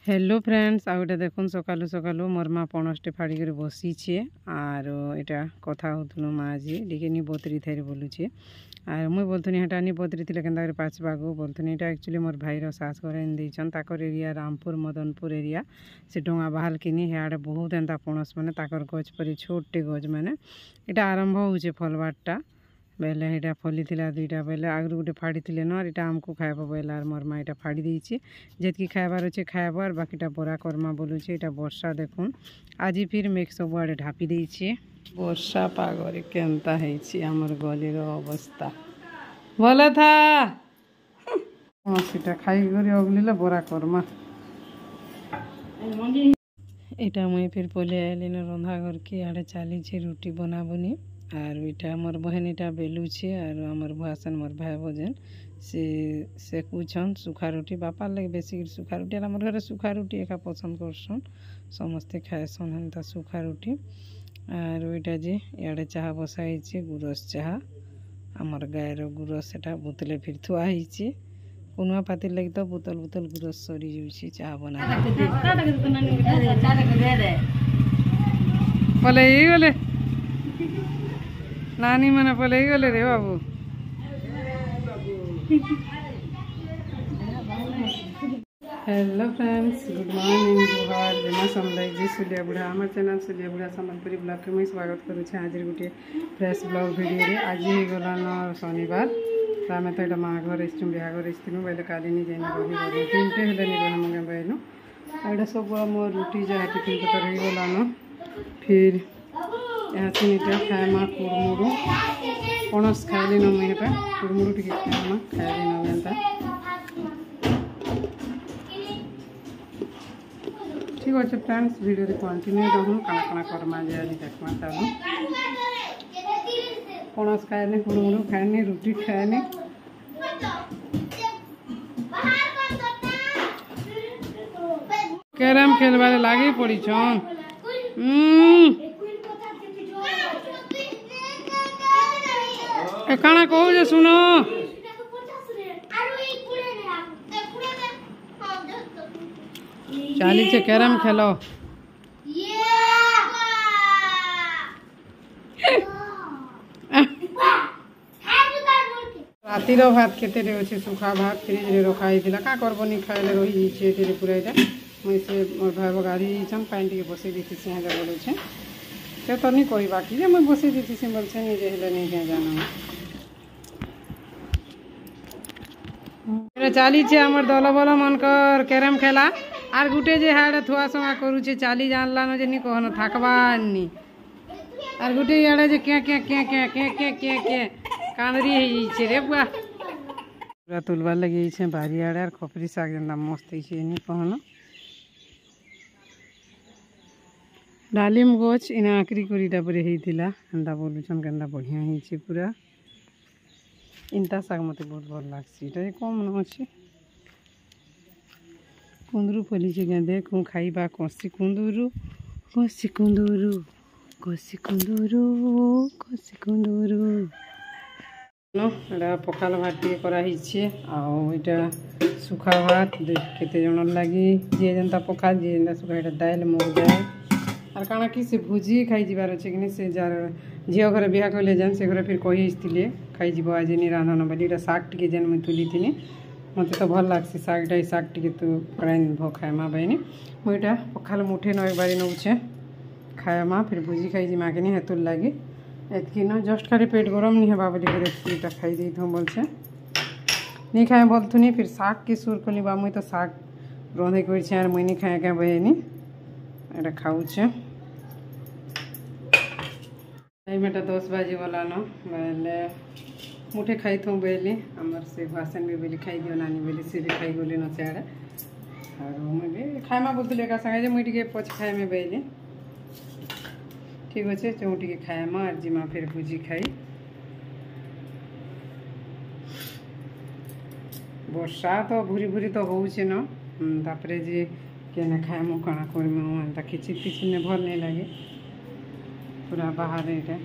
Hello friends आउटे देखुन सकालू सकालू मोर माँ पणसटे फाड़ी कर बसीचे आर एटा कथा होतनु माँ जी टिके नी बतरी थे बोलुचे आर मुई बोलथुनी हेटा नी बतरी थिले केनता करे पाचबागु बोलथुनी एटा एक्चुअली मोर भाईर सास घरे देइछन ताकर एरिया रामपुर मदनपुर एरिया से डोंगा बाहल किनी हेआडे बहुत एंता पणस माने ताकर गछ परी छोटे गछ माने एटा आरंभ होउचे फलबारटा बेले एटा फली थिला दुईटा बेले आगु गोटे फाड़ी थिले न एटा आमको खाइबो बेले आर मोर माँ एटा फाड़ी देइछे जेतकी खाइबार अच्छे खाइबो आर बाकीटा बरा करमा बोलुचे एटा वर्षा देखुन आज फिर मेघ सब आड़े ढापी देइछे वर्षा पागरे केनता हेइछे हमर गलीर अवस्था भल था सेटा खाई गरी अगलिले बरा करमा एटा मुई फिर पले आइली न रंधा घर के आड़े चलीछे रुटी बनाबुनी आर इटा मोर बहन इटा बेलुछे आर हमर भुआसन मोर भाई भजन से सेकुछन सुखा रोटी बापा लगे बेसी सुखा रोटी आर हमर घरे सुखा रोटी एका पसंद करसन समस्ते खाएसन हेन्ता सुखा रोटी आर ओइटा जे इयाडे चाहा बसाइछे गुरस चाहा हमर गायर गुरस एटा बोतले फिर थुआ हिचे कुनुआ पाती लगी तो बोतल बोतल गुरस सरी जाउछे चाहा बना बोले ई गले नानी मैंने पले गले रे बाबू हेलो फ्रेंड्स गुड मॉर्निंग जुहार जमा समझ जी सुलिया बुढ़ा हमार चैनल सुलिया बुढ़ा सम्बलपुरी ब्लॉग के मुझे स्वागत करुचे आज गोटे फ्रेश ब्लॉग वीडियो रे आज ही गलान शनिवार तो आम तो माँ घर आसचु बिहाघर आसलु बोले काली नहीं जाइना रही 3टे हेले नहीं मगे बैलु एटा सब मोर रुटी जहाँ टिफिन पतर हो गलान फिर यहाँ सीटा खाएमा कुरमुरु पणस खाइली न मुझे कुरमुरु टी खाएमा खाइली न एंता ठीक अच्छे फ्रेंड्स वीडियो कंटिन्यू रहूँ काना काना करमा जे आज देखमा चलो पणस खाएनी कुरमुरु खाएनी रुटी खाएनी कैरम खेलबारे लागी पड़ी छन काना कहू जे सुनो चाली से कैरम खेलो रातिर भात केते अच्छे सुखा भात फ्रिज रे रखाई का करबनी खाइले रही जाइए पूरा यहाँ मुझे से मोर भाई गाड़ी छन पानी टे बसई दी से हेजा बोले से तो नहीं कहवा कि मुझे बसई दी से बोलছে निजे हेले नहीं क्या जाना चाली आमर दल बल मनकर कैरम खेला आर गुटे जे हाड़े थुआ समा करुचे चाली जानला न जे नी कहन थाकबानी आर गुटे याड़े जे क्या क्या क्या क्या क्या क्या क्या क्या कांदरी हे रे बुआ पूरा तुलबार लगे छे बारी आड़े आर खपरी साग जेनता मस्त हे नी कहन डालिम गछ इना आकरी करीटा परे हेइतिला हेंता बोलुछन केनता बढ़िया हेइछे पूरा इंता साग मत बहुत भल लगे कम न अच्छे कुंदरू फलीचे क्या देख खाइबा कसी कुंदरू कसी कुंदरू कसी कुंदरू कसी कुंदरू एटा पखाल भात टे कराइछे आटा सुखा भात केते जन लगी जे जनता पखाल जे जनता सुखा एटा दाल मुग दाल आर काना कि से भुजी खाई जीवार अच्छे कि से जार झील घर बिहा कहले जान से घर फिर कही खाई आज नहीं रांधन बोली शाग टी जेन मुझे तुली थी मत तो भल लगे शागटा शाग टी तू कड़ा खाएमा बहनी मुझा पखाल मुठे न एक बारी नौचे खाएमा फिर भुजी खाई माँ के नहीं हेतुर लगे एतकी न जस्ट खाली पेट गरम नहीं हवा बोली खाई दी थूँ बोलছে नहीं खाए बोलथुनी फिर शाग के सुर कली बा मुई तो शाग रंधे कर मुई नहीं खाए क्या बहनी एटा खाऊचे टाइम 10 बाजी गला न बोले मुठे खाई थो बेली आमर से भाषण भी बोली खाई दियो नानी बोली से भी खाई गली न सियाड़े और मुझे खाएमा बोलते एक संगे मुझे टे पच खाए में बेली ठीक अच्छे चौ टे खाएमा आज जिमा फिर भुजी खाई वर्षा तो भूरी भूरी तो होउचे न तापरे जे केने खाएमु काना करमु एंता खिचिर खिचिर भल नहीं लगे पूरा बाहर एटा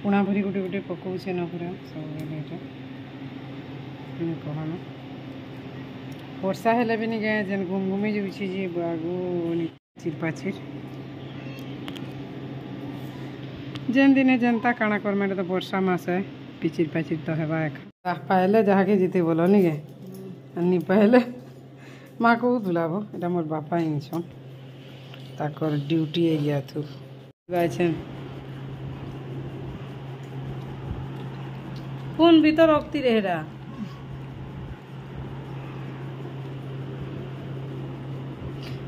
पुणा भरी गोटे गोटे पकाउछे न पूरा सब एटा कहना वर्षा हेले भी नहीं गए जेन घुमघुमी जाऊँगी जे आगू चिरपाचिर जेन दिने जनता काଣା करमे तो वर्षा मास है पिचिर पाचिर तो हेबा पहले जहाँके जीते बोलो नहीं गे अन्नी पहले माँ को बुलाबो এটা मोर बापा ही छन ताकर ड्यूटी एरिया थु गायछन কোন ভিতর রক্তি রেহরা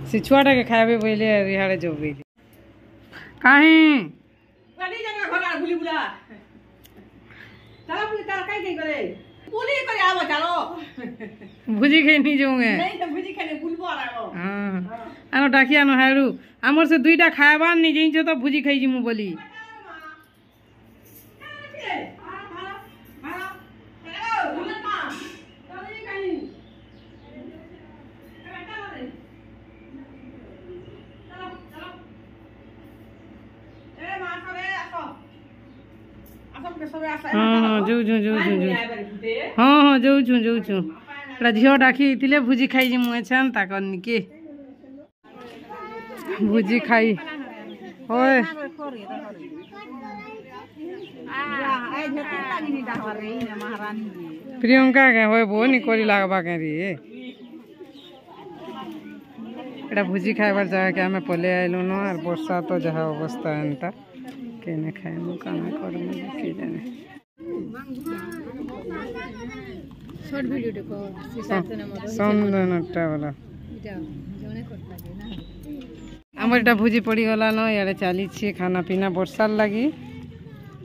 से छुआटा के खाबे पहले रिहाड़े जोबे काहे गाड़ी जगह घरा गुली बुला चला पुली तार काई के करे पुली करे आवा चलो भुजी खाई नहीं जाऊंगे नहीं तो भुजी खाने बुलबो आरो हां आनो डाकिया न हारू हमर से दुईटा खायबा नहीं जइन छ तो भुजी खाई जिमु बोली हाँ जो हाँ हाँ जो झील डाकी भुजी खाई मुझे छान ताकर निके भुजी खाई होय प्रियंका के होय बो नि कोरी लागबा के रे एटा भुजी खाइबार जगह के हमें पले आइलु न और वर्षा तो जहा अवस्था एंता केने खाइमु काना करमु के जाने शॉर्ट वीडियो देखो सिसाते न मरो संदनटा वाला जने करता के ना हमर एटा भुजी पड़ी गला न यारे चाली छी खाना पीना वर्षार लागि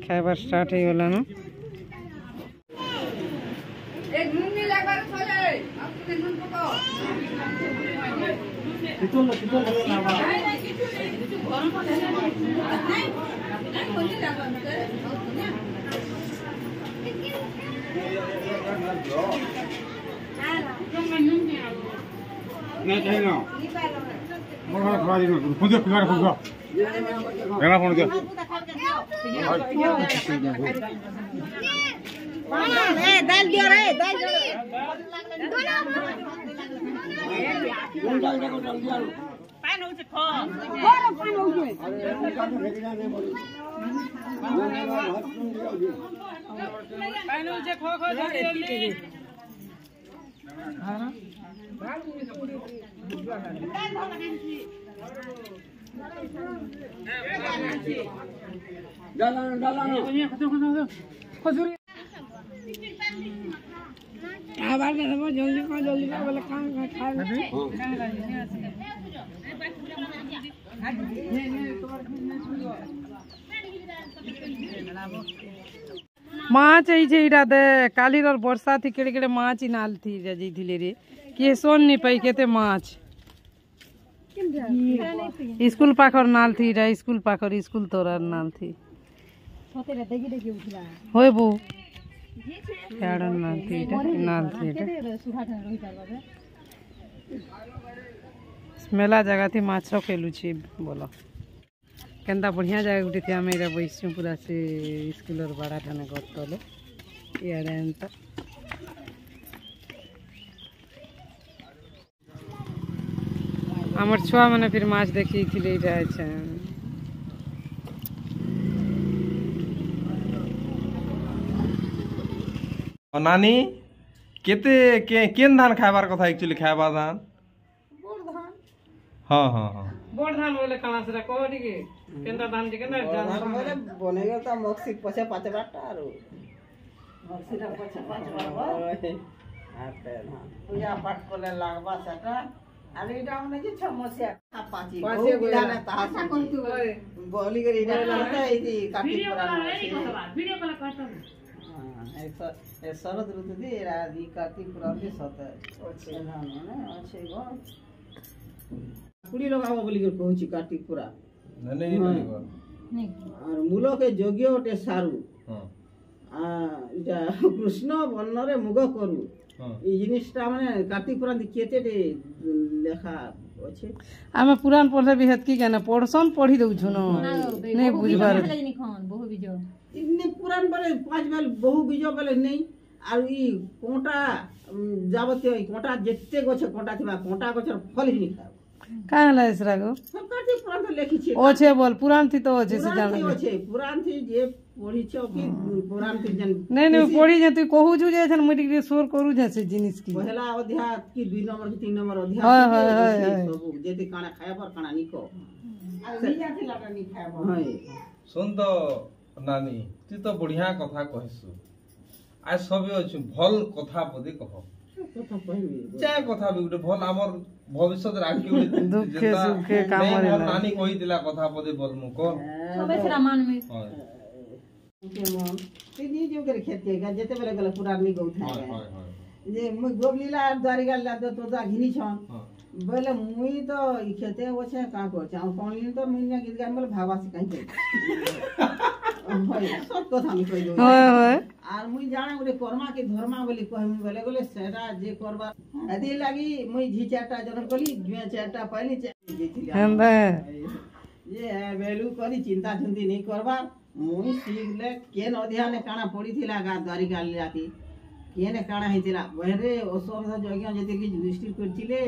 खाइबार स्टार्ट हो गला न एक नून नहीं लागबार छले अब तुम नून पको कितोल लावा नहीं किछु गरम पड़े नहीं कोनी लागबा नहीं चाहिए ना मोर खाली ना खुद खुद खुद गला फोन दे ए दाल दियो रे दाल दियो पान हो से खो पान हो से पान हो से खो खो जल्दी हां डाला खजूरी आवाज ना जल्दी का बोले काम खा माछ एटा दे कालीर वर्षा थी केड़े केड़े माछ नाल थी जाइथिले रे के सोन नहीं पाई केते माछ स्कूल पाखर नाल थी रा स्कूल पाखर स्कूल तोरार नाल थी होय बो याडन नाल थी मेला जगह थी माछ रखेलु छी बोलो केंता बढ़िया जगह गुटी थी आमे इरा बैसु पूरा से स्कूलर बड़ा ठाने गतले याडे एंता हमर छुआ माने फिर माछ देखी थिले जाय छै नानी केते केन धान खाइबार कथा एक्चुअली खाइबा धान बोर धान हां हां हां बोर धान बोले काना से कोडी के केंता धान जे केना धान बोले बनेगा त मक्सी पछे पाँच बाटा आरो मक्सी रा पछे पाँच बाटा आते धान पूजा पाठ कोले लागबा सटा अरे इडा मने जे छमसिया पाची बिला ना तासा कोंतु बोली करे इडा करता इदी काटी परा वीडियो कॉल करता शरद ऋतु दे राधी कार्तिक पुराने सत अच्छे धान ने अच्छे गो कुड़ी लगाबो बोली कर कहूची कार्तिक पुरा नहीं नहीं और मूलो के जोग्य ओटे सारू हां इटा कृष्ण वर्णरे मुग करू ई जिनिसटा माने कार्तिक पुराण केते लेखा अछि आमे पुराण पढ़ले भी हेत की केना पढ़सन पढ़ी दउ छु न नहीं बुझबार बहु बीजो इने पुराण बोले पांच बेल बहु बीजो बोले नहीं और ई कोटा যাবতীয় কଣ୍ଟା ଯେତେ ଗଛ କଣ୍ଟା ଥିବା କଣ୍ଟା ଗଛର ଫଳ ହିଁ ଖାଇବ କାଁ ହେଲା ଏସରା ଗো ସରକାର ଯେ ପୁରାଣ ଲେଖିଛି ଅଛେ ବୋଲ ପୁରାଣ থি তো ଅଛି ସେ ଜାଣ ଅଛି ପୁରାଣ ଥି ଯେ ପଢିଛ କି ପୁରାଣ ଥି ଯେନ୍ ନାଇଁ ନାଇଁ ପଢି ଯେ ତୁଇ କହୁଛୁ ଯେ ଏଛନ ମୁଇ ଟିକେ ସୋର କରୁ ଯେ ସେ ଜିନିଷ କି ପହଲା ଅଧ୍ୟାୟ କି 2 ନମ୍ବର କି 3 ନମ୍ବର ଅଧ୍ୟାୟ হয় হয় হয় হয় ସବୁ ଯେତେ କାଣା ଖାଇବାର କାଣା ନିକ ଆଉ ନିଜା ଥିଲା ନି ଖାଇବ হয় सुन तो नानी तू तो बढ़िया कथा कहसु आज सब अछि भल कथा पदे कह କଥା କହିବି चाहे कथा भी गुटे भल हमर भविष्य राखी दुखे सुखे काम रे नानी कहि दिला कथा पदे बोल मु को सबे सेरा मान में हाय के मन ते नी जो करे खेती का जेते बेले गले पुराण नी गौ था हाय हाय जे मुई गोबलीला द्वारी गाला तो ता घिनी छन हां बोले मुई तो ई खेते ओछे का करछ आ कोन तो मुई ना गीत गान बोले भावा से काई होय सब কথা আমি কই দই হয় হয় আর মুই জানা গুटे কর্মা के धर्मा बोली कहमी बोले बोले सेरा जे करबा एदी लागी मुई झी चारटा जन कली जुए चारटा पाइली जेतिली हेंदा जे वेलु करी चिंता चिंती नहीं करबा मुई सीखले केन अध्याने काना पड़ीथिला गा द्वारी गाली जाती केने काना हितिला बहरे असुविधा जगह जेति कि दृष्टि करथिले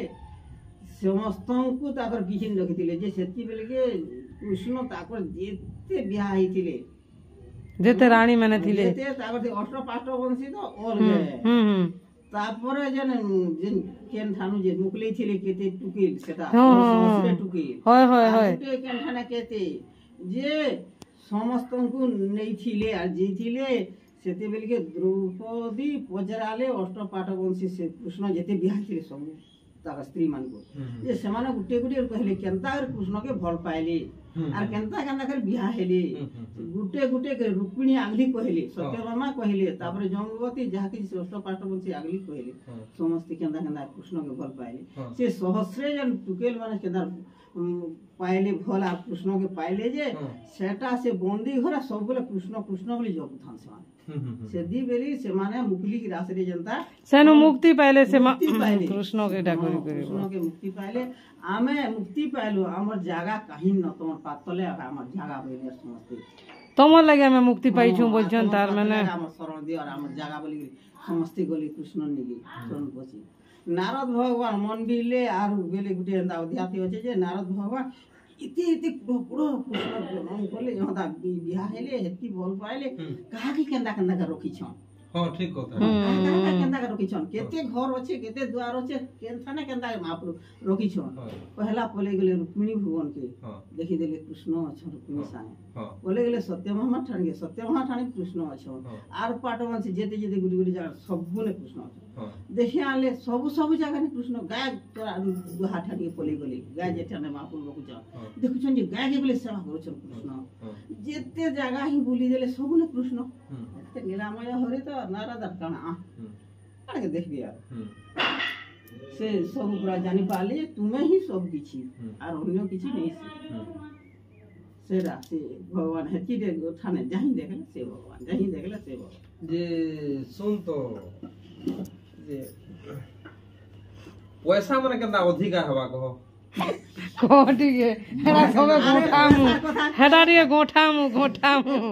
समस्तଙ୍କୁ ତାଙ୍କର କିଛି ରଖିଥିଲେ ଯେ ସେତି ବେଲେ के कृष्ण ତାଙ୍କର ଯେତେ ବିହା ହେଇଥିଲେ जेते रानी माने थिले ଯେତେ ତାଙ୍କର ଅଷ୍ଟ ପାଷ୍ଟ ବଂଶୀ ତ ଅଲଗା ତାପରେ ଯେନ ଯେନ କେନ ଠାନୁ ଯେ ମୁକଲେଇ ଥିଲେ କେତେ ଟୁକିଲ ସେଟା ସମସ୍ତେ ଟୁକିଲ হয় হয় হয় ଗୋଟେ କେନ ଠାନେ କେତେ ଯେ ସମସ୍ତଙ୍କୁ ନେଇଥିଲେ আর ଯେଇଥିଲେ ସେତେବେଳେ के द्रौपदी पजराले अष्ट पाठ बंशी से कृष्ण जेते बिहा ଥିଲେ ସବୁ ताका स्त्री मान को ये समान गुटे गुटे कहले केनता कर कृष्ण के भल पाइले आर केनता केनता कर बिहा हेले गुटे गुटे के रुक्मिणी आगली कहले सत्यभामा कहले तापर जंगवती जहा कि षष्ठ पाठ बंशी आगली कहले समस्त केनता केनता कृष्ण के भल पाइले से सहस्रे जन टुकेल माने केनता पाइले भल आ कृष्ण के पाइले जे सेटा से बंदी घरा सब बोले कृष्ण कृष्ण बोली जपुथान से सेदी बेली से माने मुकली की रासरे जनता सेनु मुक्ति पाइले से पाइले कृष्ण के डाकरी करी कृष्ण के मुक्ति पाइले आमे मुक्ति पाइलो हमर जागा कहीं न तोर पातले हमर जागा होइले समस्ते तमर लगे हमें मुक्ति पाइछु बोलछन तार माने हमर शरण दियो और हमर जागा बोली समस्ते गली कृष्ण निगी शरण बसी नारद भगवान मन बिले आर बेले गुटे एंदा अध्यात्म होचे जे नारद भगवान इति इति पुरो कृष्ण जन्म करले यहदा बिहा हेले हेती बोल पाइले कहा की केंदा केंदा का रखी छन हां ठीक कथा केंदा का रखी छन केते घर अछि केते द्वार अछि केनथाने केंदा महाप्रभु रखी छन पहला पले गेले रुक्मिणी भगवान के देखि देले कृष्ण अछि रुक्मिणी साने पले गेले सत्यभामा ठाणे कृष्ण अछि आर पाटवन से जेते जेते गुडी गुडी जगह सबने कृष्ण अछि देखि आले सब सब जगह ने कृष्ण गाय तोरा दुहा ठाडी पले गेले गाय जेठाने महाप्रभु रखु छ देखु छन जे गाय के बेले सेवा करू छन कृष्ण जेते जगह ही बोली देले सबने कृष्ण निरामय हरि तो नारद काना काना के देख दिया से सब पूरा जानि पाले तुम्हें ही सब किछि और अन्य किछि नहीं से राशि भगवान हेती दे ठाने जहीं देखले से भगवान जहीं देखले से भगवान जे सुन तो जे पैसा माने केना अधिका हवा कहो कोटी के हेरा सबे गोठामु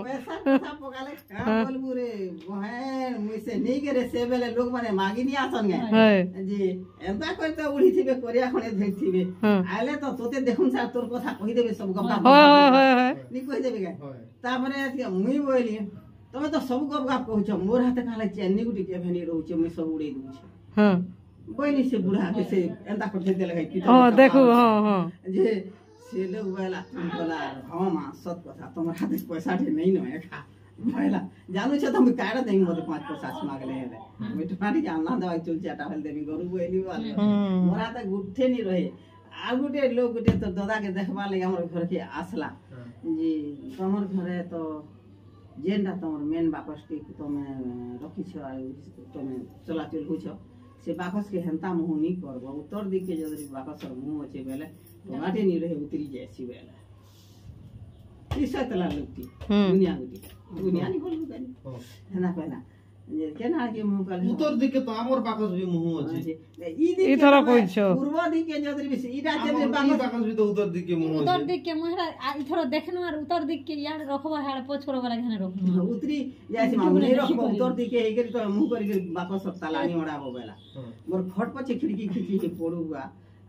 पैसा कथा पगाले का बोलबू रे बहन मुइसे नहीं करे से बेले लोग माने मागी नहीं आसन गे जी एंता करते उड़ी थिबे कोरिया खणे धइ थिबे आले तो तोते देखुन सा तोर कथा कहि देबे सब गप नी कहि देबे गे तापरे मुई बोली तमे तो सब गप कहू छ मोर हाथ काले चेन्नी गुटी के भेनी रहू छ मुई सब उड़ै दू छ हां बोली से बुढ़ा के से एंता करते देले गे हां देखू हां जे से लोग बोला तुम बोला हां मां सत कथा तोमर हाथ पैसा थे नहीं न खा भइला जानू छ तुम काडा देई मते 550 मागले हेले मिठ पानी जानना दवाई चुल चाटा हल देबी गरु बोली वाले मोरा त गुठे नहीं रहे आ गुटे लोग गुटे तो दादा के देखबा ले हमर घर के आसला जी तमर घरे तो जेंडा तमर मेन बाकस के तमे रखी छ तमे चलाचल हो छ से बाकस के हेंता मुह नहीं करबो उत्तर दिख के जदि बाकस मुह अछि बेले टमाटे नहीं रहे उतरी जायसी बेले ई सतला लगती दुनिया नहीं बोलू कनी हेना पहला যে কেনা কি মুহ কালি উত্তর দিকে তো আমার বাকস বি মুহ আছে এথর কইছ পূর্ব দিকে যদি বেশি ইটা যে বাকস বি তো উত্তর দিকে মুহ উত্তর আছে দিকে মহারাজ ইথর দেখনো আর উত্তর দিকে ইয়ার রখবা হাড় পছ করবা লাগে না রখনো উতরি যাইছি মামুনি রকম উত্তর দিকে হেগেরি তো মুহ করি বাকস তালানি ওড়াবো বেলা মোর খট পছে খিড়কি খিচি পড়ুবা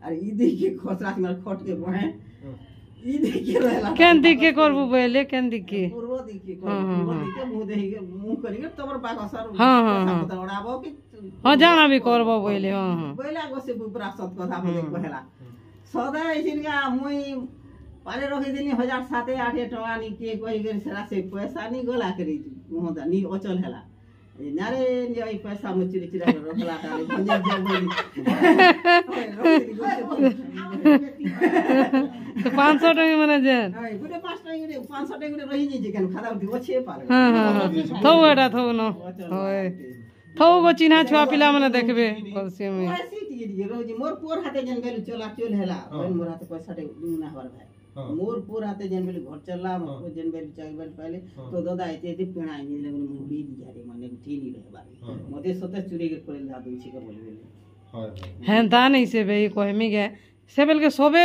আর ই দিকে খসরাস মার খট के बहे ই দিকে रहला কেন দিকে করবো বলে কেন দিকে পূর্ব দিকে পূর্ব দিকে মুহ দেহিকে মুহ করি তোমার বাকসার ওড়াবো কি হ্যাঁ জানাবি করবো বলে হ্যাঁ বইলা গছে পুরা সত কথা বলে কহেলা সদা এসিনকা মুই পারে রখি দিনি 1700-800 টাকা নি কে কই গের সেরা সে পয়সা নি গলা করি মোহদা নি অচল হেলা নারে নি ওই পয়সা মু চিরি চিরা রখলা তালে ভঞ্জে যাব বলি 500 টাকা মানে যেন হাই গুটে 500 টাকা গুটে রহি নি যে কেন খারাপ দিব ছে পারে হ্যাঁ হ্যাঁ থৌ এটা থৌ ন হয় থৌ গো চিহ্না ছুয়া পিলা মানে দেখবে বলছি আমি পয়সা টিকে রোজি মোর পোর হাতে যেন গেল চলা চল হেলা মোর হাতে পয়সা टे না হবার ভাই मोर पूर हाथे जेन बेली घर चलला मको जेन बेली चाय बेल पहले तो दादा एते पेणा नि लगन मुड़ी दिया रे माने ठीली रहबा मते सते चुरी के करे ला दुछि के बोलबे হ্যাঁ তা নেই সে বে কহমি গে সে বেলকে সবে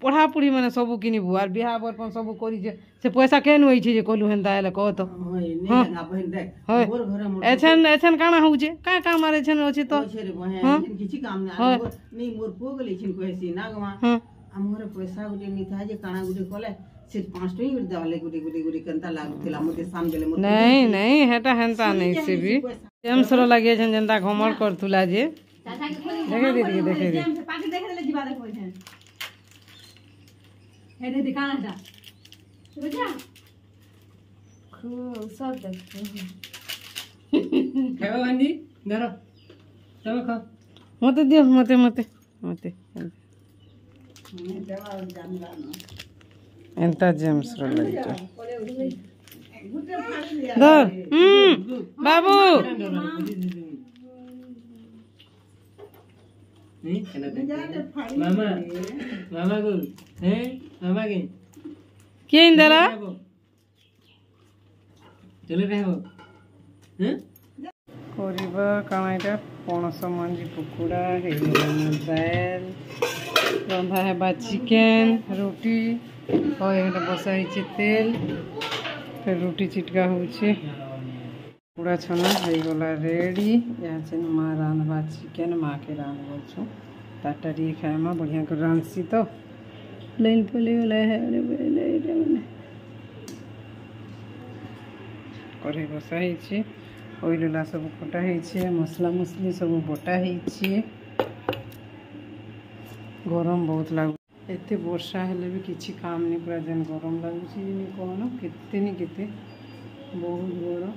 পড়াপুড়ি মানে সবু কিনিবু আর বিহা বরপন সবু করিছে সে পয়সা কেন হইছে যে কলু হেনতা হেলে কহ তো होय ने लगा बहन देख मोर घरे मोर এছেন এছেন কানা হউছে কা কাম আর এছেন আছে তো छेरे बहन किछि काम नै मोर पो गले छिन कहसी ना गमा हमरे पैसा गुटे नि था जे काना गुटे कोले से 5 टई गुटे देवाले गुटे गुटे गुटे कंता लागुतिला मते साम गेले मते नहीं नहीं हेटा हेनता नहीं से भी एम सरो लागे छन जनता घमड़ करतुला जे चाचा के खोली देखे दीदी देखे दे पाटी देखे ले जीवा देखो छे हे दे दिखाना बुझा खूब सब देखो खाओ आंटी धरो सब खा मते दियो मते मते मते देवा जानला न एंता जेम्स रो लागे छ गुटे फाड़ी लिया धर बाबू नहीं खाना दे जाते फाड़ी मामा मामा को हैं मामा के के इंदला चले रहे हो हैं କରିବା କାଣା ଏଇଟା ପଣସ ମଞ୍ଜି କୁକୁଡ଼ା ହେଇଗଲା ଦାଲ ରନ୍ଧା ହେବା ଚିକେନ୍ ରୁଟି ଆଉ ଏଇଟା ବସା ହେଇଛି ତେଲ ଫେର୍ ରୁଟି ଚିଟକା ହେଉଛି କୁକୁଡ଼ା ଛଣା ହେଇଗଲା ରେଡ଼ି ଇହାଛେ ମା ରାନ୍ଧବା ଚିକେନ୍ ମାକେ ରାନ୍ଧବଛୁ ତାଟା ଟିକେ ଖାଇମା ବଢ଼ିଆ କରି ରାନ୍ଧସି ତ ଲାଇନ୍ ପଲେଇଗଲା ବୋଇଲେ ଏଇଟା ମାନେ କରେଇ ବସା ହେଇଛି ओइलुला सब कटा ହେଇଛି मसला मसली सब बटा ହେଇଛି गरम बहुत लागु एते वर्षा हेले भी किछि काम नहीं पूरा जन गरम लागुछि नि कोन केते नि केते बहुत गरम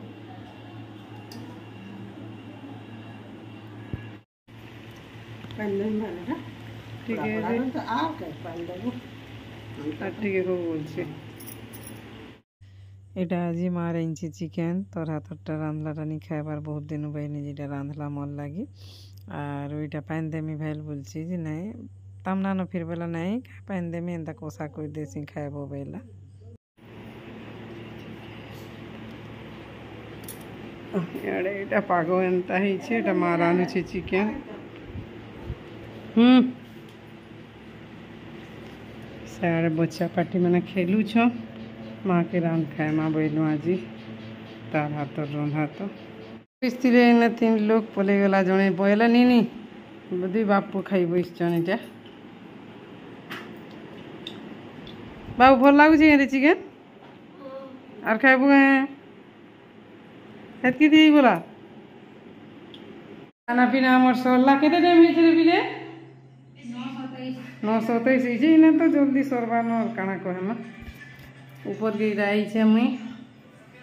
पहले माने ठीक है तो आ के पहले ठीक है को बोलছি এটা আজি মা রাঁধছে চিকেন তোর হাতটা রাঁধলাটা নি খাইবার বহুত দিন বাইনি যেটা রাঁধলা মন লাগি আর ওইটা পাইন দেমি ভাইল বলছি যে নাই তামনা ন ফির বেলা নাই পাইন দেমি এন্তা কষা করে দেছি খাইব বেলা এড়ে এটা পাগো এন্তা হইছে এটা মা রাঁধুছে চিকেন সারে বচ্চা পাটি মানে খেলুছ माँ के रांध खाए माँ बैलू आज तार हाथ रंधा तो स्त्री ना 3 लोग पलि गला जड़े बहला नी दुई बापू खाई बसन इटा बाबू भल लगुच चिकेन आर खाइबू हेतकी दी बोला खाना पीना हमार सरला केते टाइम होइछे बिले 9:27 होइछे इने तो जल्दी सरबा न काना कहमा ऊपर के रही है मुई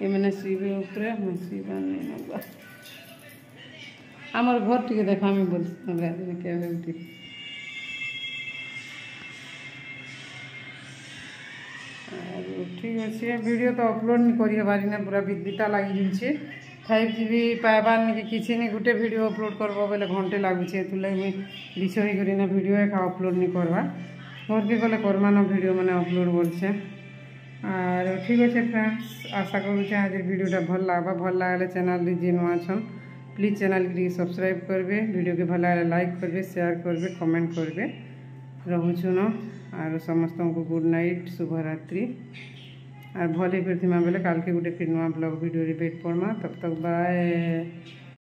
ये मैंने सीबे ऊपर मैं सीबा नहीं नबा हमर घर टिके देखा मैं बोल हमरा दिन के होती ठीक अच्छे वीडियो तो अपलोड नहीं करी बारी ना पूरा बिता लगी जाइए 5GB पाइबार नहीं किसी नहीं गोटे वीडियो अपलोड करबो बेले घंटे लगुचे तुले मुई बिछ होई करी ना वीडियो एका अपलोड नहीं करवा घर के गले करमा ना वीडियो माने अपलोड बोलछे और ठीक अच्छे फ्रेंड्स आशा करुचे आज वीडियोटा भल लगवा भल लगे चैनल जी नुआ छन प्लीज चैनल के सब्सक्राइब करबे वीडियो के भल लगे लाइक करबे शेयर करबे कमेंट करबे रोचुन और समस्त को गुड नाइट शुभरात्रि और भले फिर बेले काल के गोटे फिर नुआ ब्लॉग वीडियो वेट पड़मा तब तक बाय।